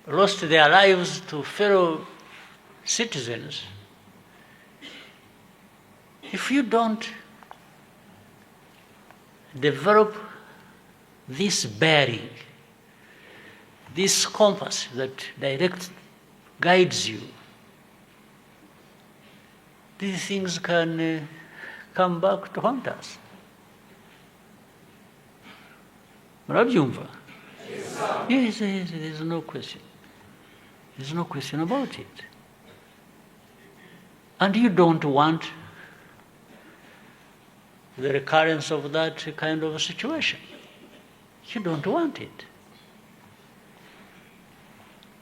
lost their lives to fellow citizens, if you don't develop this bearing, this compass that guides you, these things can come back to haunt us. Murabyumva? Yes, there's no question. There's no question about it. And you don't want the recurrence of that kind of a situation. You don't want it.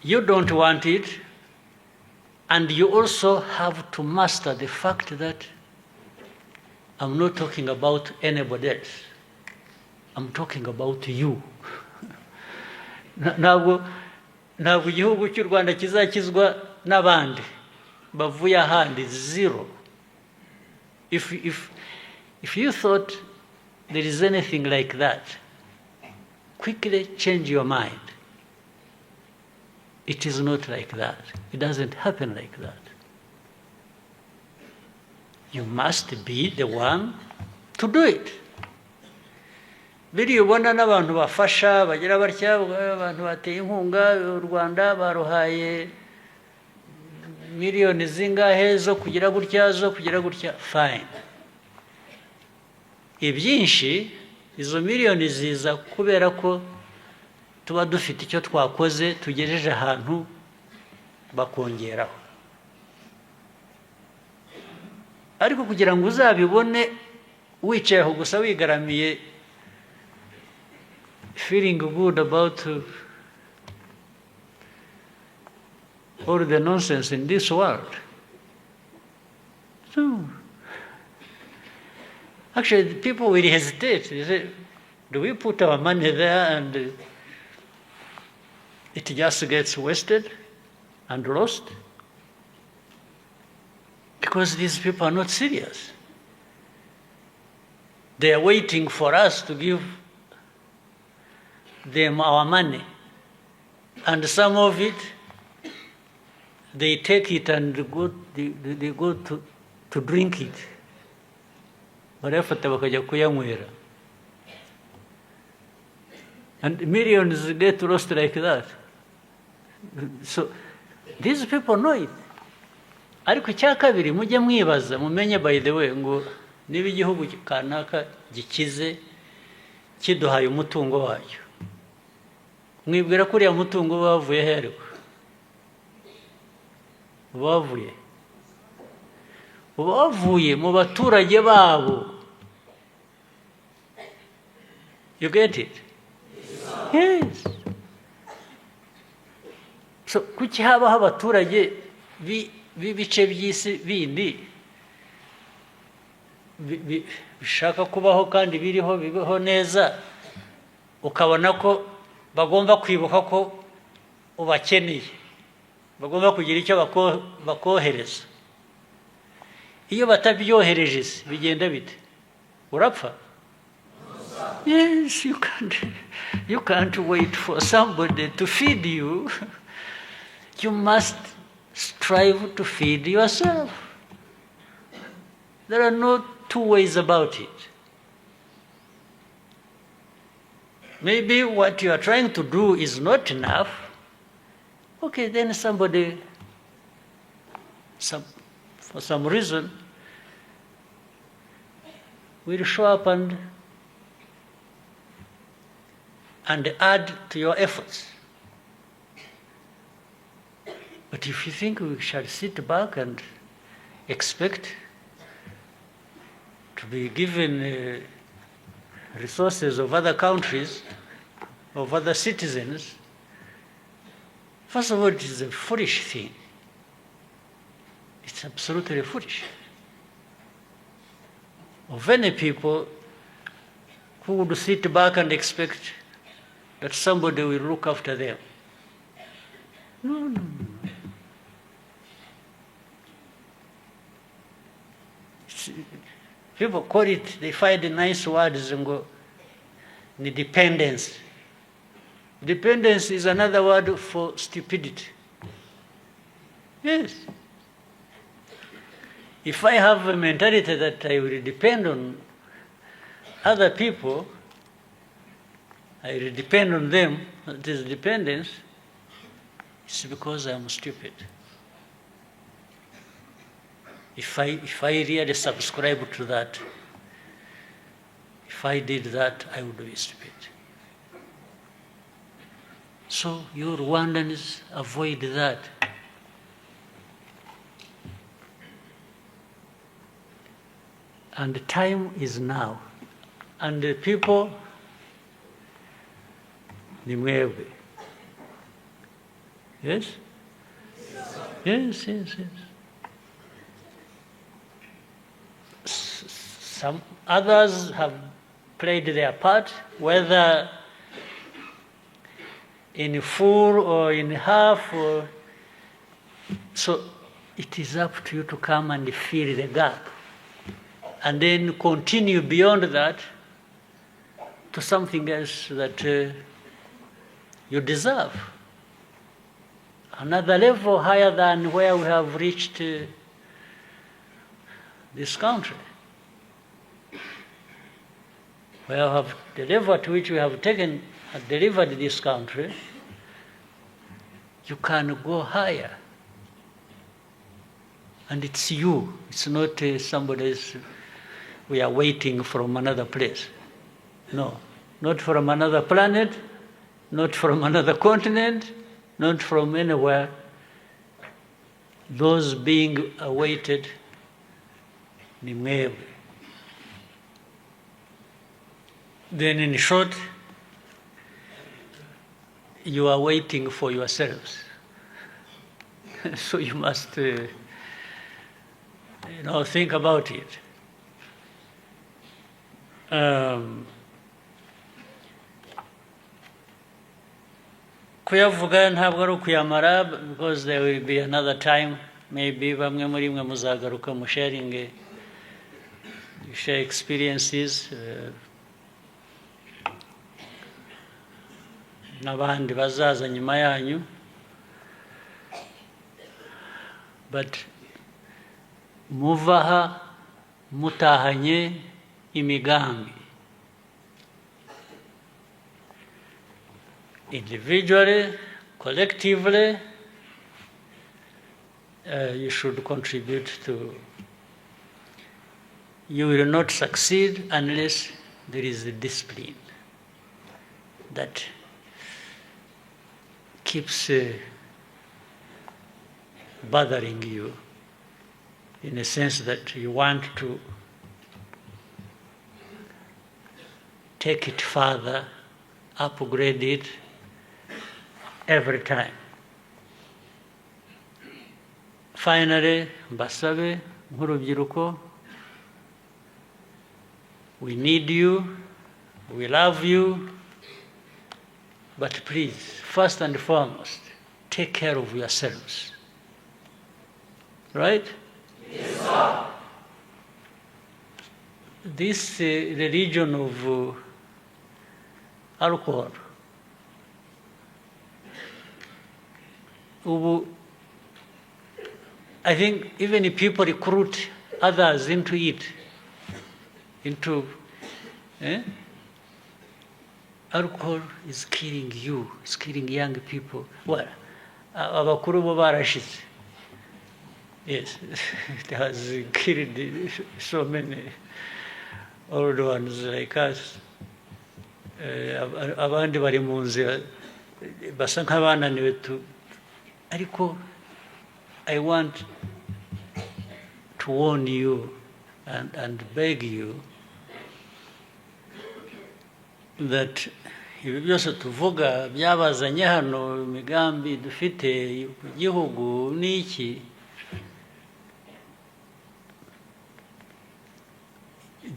You don't want it, and you also have to master the fact that I'm not talking about anybody else. I'm talking about you. Ntabwo igihugu cy'u Rwanda kizakizwa n'abandi bavuye ahandi, zero. If you thought there is anything like that, quickly change your mind. It is not like that. It doesn't happen like that. You must be the one to do it. Biriya ubona n'abantu bafasha bagira batya, abantu bateye inkunga, u Rwanda baruhaye miliyoni zingahe zo kugira gutya, fine. Ibyinshi izo miliyoni ziza kubera ko tuba dufite icyo twakoze tugejeje ahantu bakongeraho. Ariko kugira ngo uzabibone wicaye aho gusa wigaramiye, feeling good about all the nonsense in this world. So, actually, people will hesitate. They say, do we put our money there and it just gets wasted and lost? Because these people are not serious. They are waiting for us to give them our money. And some of it, they take it and they go to drink it. Barafata bakajya kuyanywera. And millions get lost like that. So these people know it. Ariko icya kabiri mujye mwibaza, mumenye by the way ngo niba igihugu kanaka gikize kiduhaye umutungo wacyo, mwibwira ko uriya mutungo bavuye he? Ariko bavuye mu baturage babo. You get it? Yes. So kuki habaho abaturage b'ibice by'isi bindi bishaka kubaho kandi bibaho neza, ukabona ko bagomba kwibuka ko ubakeneye, bagomba kugira icyo bakohereza. Iyo batabyohereje bigenda bite? Urapfa? Yes, you can't wait for somebody to feed you. You must strive to feed yourself. There are no two ways about it. Maybe what you are trying to do is not enough. Okay, then somebody, for some reason, will show up and add to your efforts. But if you think we shall sit back and expect to be given resources of other countries, of other citizens, first of all, it is a foolish thing. It's absolutely foolish. Of any people who would sit back and expect that somebody will look after them. No. People call it, they find nice words and go, dependence. Dependence is another word for stupidity. Yes. If I have a mentality that I will depend on other people, I will depend on them, that is dependence, it's because I'm stupid. If I really subscribe to that, if I did that, I would be stupid. So you Rwandans avoid that. And the time is now. And the people, ni mwebwe. Yes? Yes. Some others have played their part, whether in full or in half. So it is up to you to come and fill the gap. And then continue beyond that to something else that you deserve. Another level higher than where we have reached this country. Where have the level at which we have delivered this country, you can go higher. And it's you, it's not somebody else. We are waiting from another place. No, not from another planet, not from another continent, not from anywhere. Those being awaited, ni mwebwe. Then in short, you are waiting for yourselves. So you must think about it. Kuyavuga ntabwo ari ukuyamara, because there will be another time, maybe bamwe muri mwe muzagaruka mu share experiences, n'abandi bazaza nyuma yanyu. But muvaha mutahanye imigambi. Individually, collectively, you should contribute to. You will not succeed unless there is a discipline that keeps bothering you, in a sense that you want to take it further, upgrade it every time. Finally, mbasabe nk'urubyiruko, we need you, we love you, but please, first and foremost, take care of yourselves. Right? Yes, sir. This religion of alcohol, I think even if people recruit others into it, alcohol is killing you, it's killing young people. Well, abakuru bo barashize. Yes, it has killed so many old ones like us. Abandi bari mu nzira basa nk'abananiwe ariko I want to warn you and beg you that ibi byose tuvuga byabazanye hano imigambi dufite ku gihugu n'iki,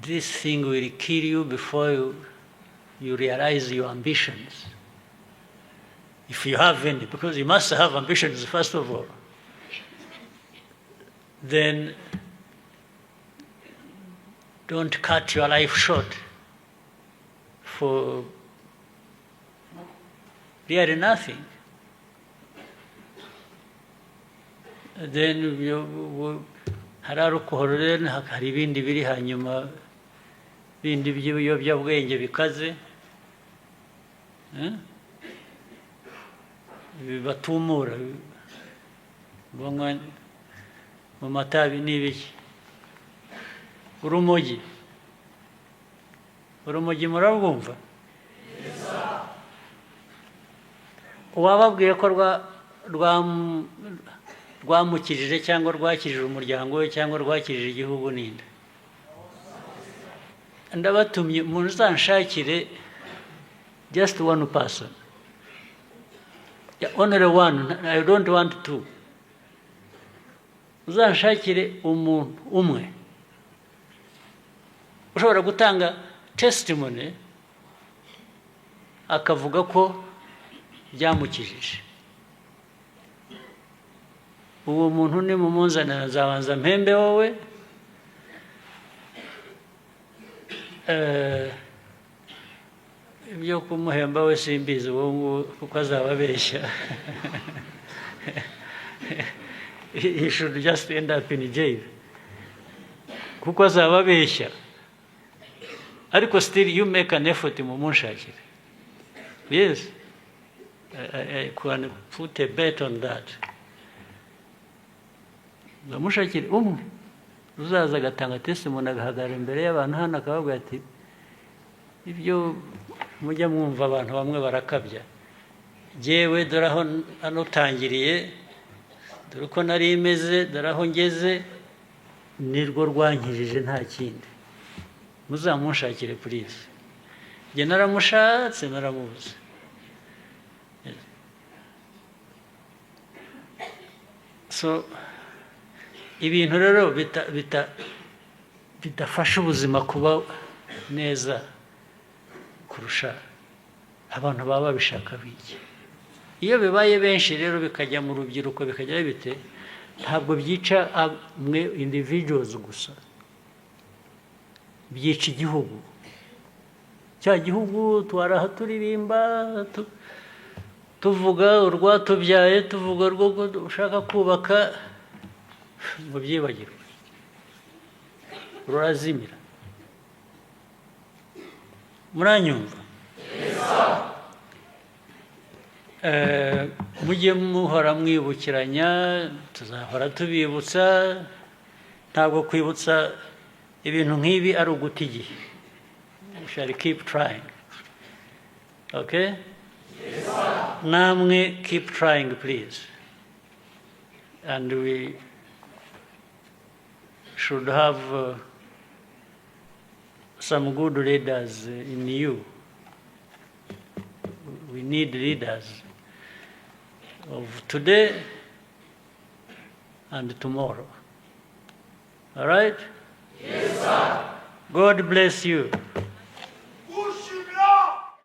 this thing will kill you before you realize your ambitions, if you have any, because you must have ambitions first of all. Then don't cut your life short for really nothing. Then hari alcohol, hari ibindi biri hanyuma bindi by'ibiyobyabwenge bikaze bibatumura banywa mu matabi n'ibiki. Urumogi murabwumva? Uwababwiye ko rwamukijije cyangwa rwakijije umuryango we cyangwa rwakijije igihugu ninde? Ndabatumye muzanshakire just one person, only one, I don't want two. Muzanshakire umuntu umwe ushobora gutanga testimony akavuga ko byamukijije. Uwo muntu ni mumunzanira, nzabanza mpembe wowe ibyo kumuhemba we simbizi uwo kuko azababeshya. He should just end up in jail kuko azababeshya. Ariko still you make an effort mumunshakire. Yes, I can put a bet on that. Mushakire umwe uzaza agatanga testimony agahagarara imbere y'abantu hano akababwira ati ibyo mujya mwumva abantu bamwe barakabya, jyewe dore aho anutangiriye, dore uko nari imeze, dore aho ngeze, nirwo rwankirije nta kindi. Muzamunshakire please. Jye naramushatse naramubuze. So ibintu rero bidafasha ubuzima kuba neza kurusha abantu baba babishaka biki. Iyo bibaye benshi rero bikajya mu rubyiruko bikajya bite, ntabwo byica mwe individuals gusa, byica igihugu. Cya gihugu twaraha turirimba tuvuga urwatubyaye, tuvuga urwo ushaka kubaka, ngo byibagirwe, rurazimira. Muranyumva? Mujye muhora mwibukiranya, tuzahora tubibutsa. Ntabwo kwibutsa ibintu nk'ibi ari uguta igihe. We shall keep trying. Okay? Namwe keep trying please. And we should have some good leaders in you. We need leaders of today and tomorrow. All right? Yes, sir. God bless you.